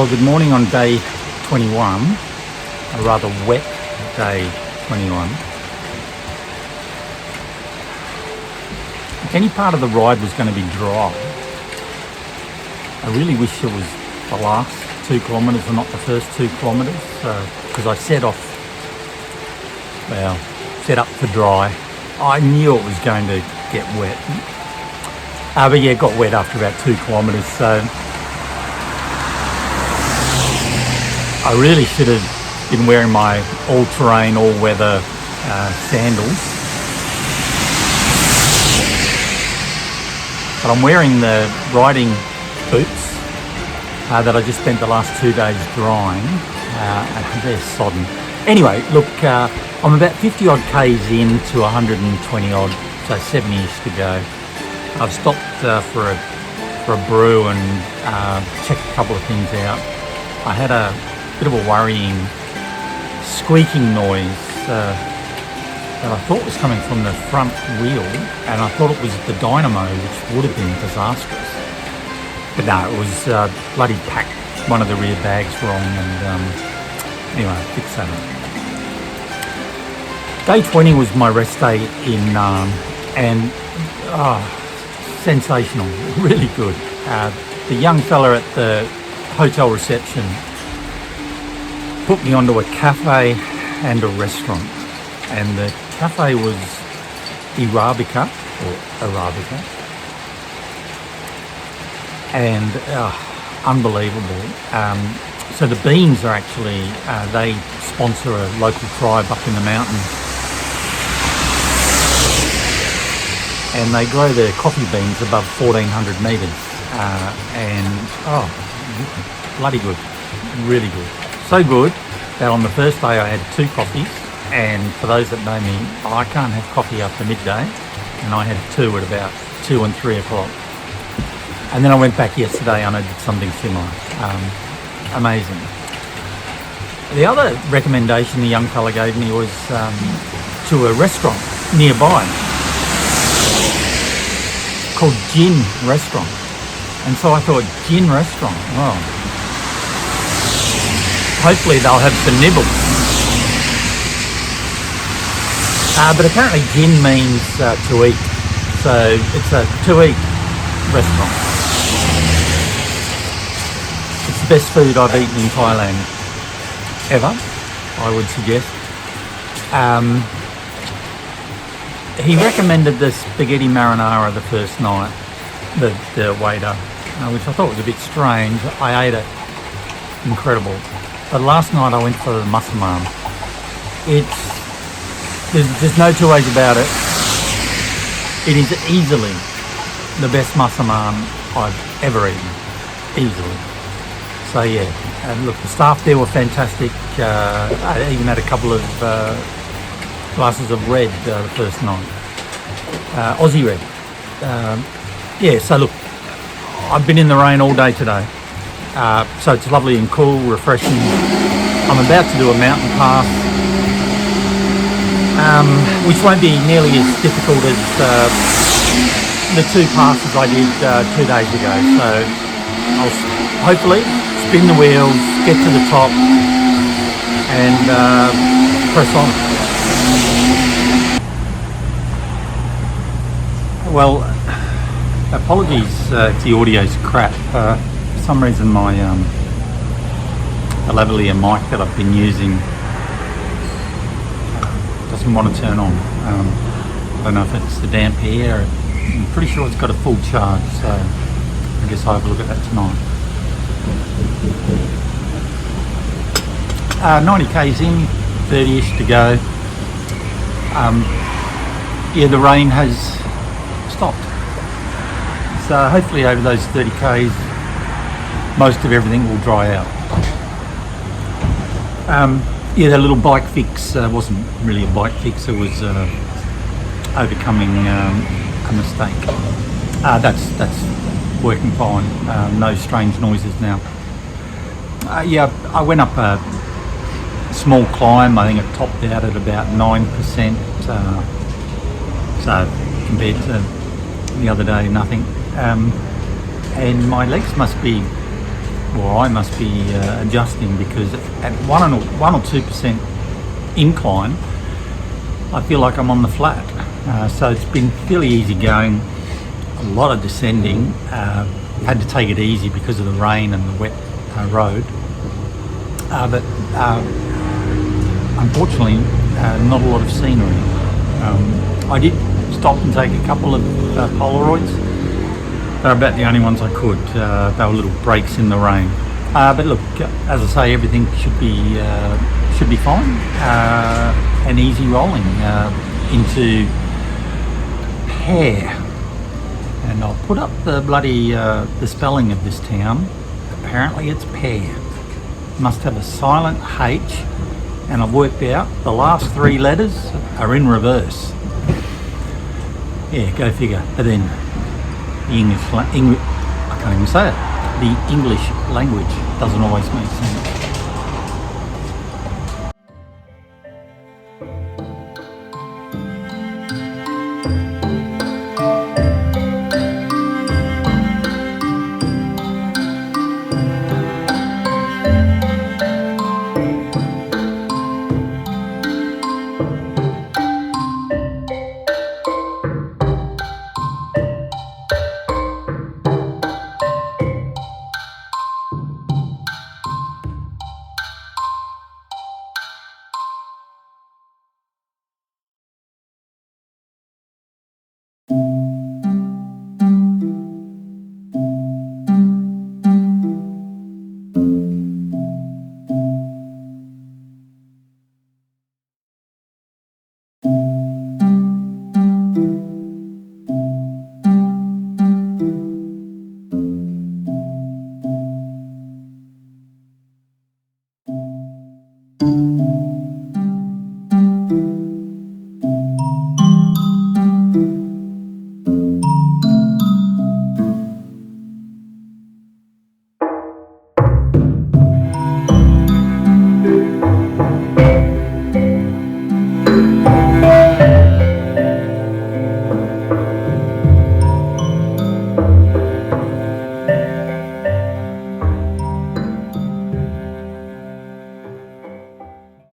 good morning on day 21, a rather wet day 21. If any part of the ride was going to be dry, I really wish it was the last 2 kilometres and not the first 2 kilometres, because I set up for dry. I knew it was going to get wet, but yeah, it got wet after about 2 kilometres, so I really should have been wearing my all-terrain, all-weather sandals. But I'm wearing the riding boots that I just spent the last 2 days drying, and they're sodden. Anyway, look, I'm about 50 odd Ks in to 120 odd, so 70-ish to go. I've stopped for a brew and checked a couple of things out. I had a bit of a worrying squeaking noise that I thought was coming from the front wheel, and I thought it was the dynamo, which would have been disastrous. But no, it was bloody packed one of the rear bags wrong, and anyway, I fixed that up. Day 20 was my rest day in and sensational, really good. The young fella at the hotel reception put me onto a cafe and a restaurant, and the cafe was Arabica, and unbelievable. So the beans are actually, they sponsor a local tribe up in the mountains, and they grow their coffee beans above 1,400 metres, and bloody good, really good. So good that on the first day I had 2 coffees, and for those that know me, I can't have coffee after midday, and I had 2 at about 2 and 3 o'clock. And then I went back yesterday and I did something similar. Amazing. The other recommendation the young fella gave me was to a restaurant nearby called Gin Restaurant. And so I thought, Gin Restaurant, oh, hopefully they'll have some nibbles. But apparently gin means to eat, so it's a to eat restaurant. It's the best food I've eaten in Thailand ever, I would suggest. He recommended the spaghetti marinara the first night, the waiter, which I thought was a bit strange. I ate it, incredible. But last night I went for the massaman. There's no 2 ways about it. It is easily the best massaman I've ever eaten, easily. So yeah, and look, the staff there were fantastic. I even had a couple of glasses of red the first night, Aussie red. Yeah, so look, I've been in the rain all day today, so it's lovely and cool, refreshing. I'm about to do a mountain pass, which won't be nearly as difficult as the 2 passes I did 2 days ago. So I'll hopefully spin the wheels, get to the top, and press on. Well, apologies if the audio's crap. For some reason my the lavalier mic that I've been using doesn't want to turn on. I don't know if it's the damp air. I'm pretty sure it's got a full charge, so I guess I'll have a look at that tonight. 90 Ks in, 30-ish to go. Yeah, the rain has stopped. So hopefully over those 30 Ks, most of everything will dry out. Yeah, that little bike fix wasn't really a bike fix, it was overcoming a mistake. That's working fine, no strange noises now. Yeah, I went up a small climb. I think it topped out at about 9%, so compared to the other day, nothing. And my legs must be or I must be adjusting, because at 1 or 2% incline, I feel like I'm on the flat. So it's been fairly easy going, a lot of descending. Had to take it easy because of the rain and the wet road. But unfortunately, not a lot of scenery. I did stop and take a couple of Polaroids. They're about the only ones I could. They were little breaks in the rain. But look, as I say, everything should be fine and easy rolling into Pear. And I'll put up the bloody the spelling of this town. Apparently it's Pear. Must have a silent H, and I've worked out the last 3 letters are in reverse. Yeah, go figure. But then the I can't even say it. The English language doesn't always make sense.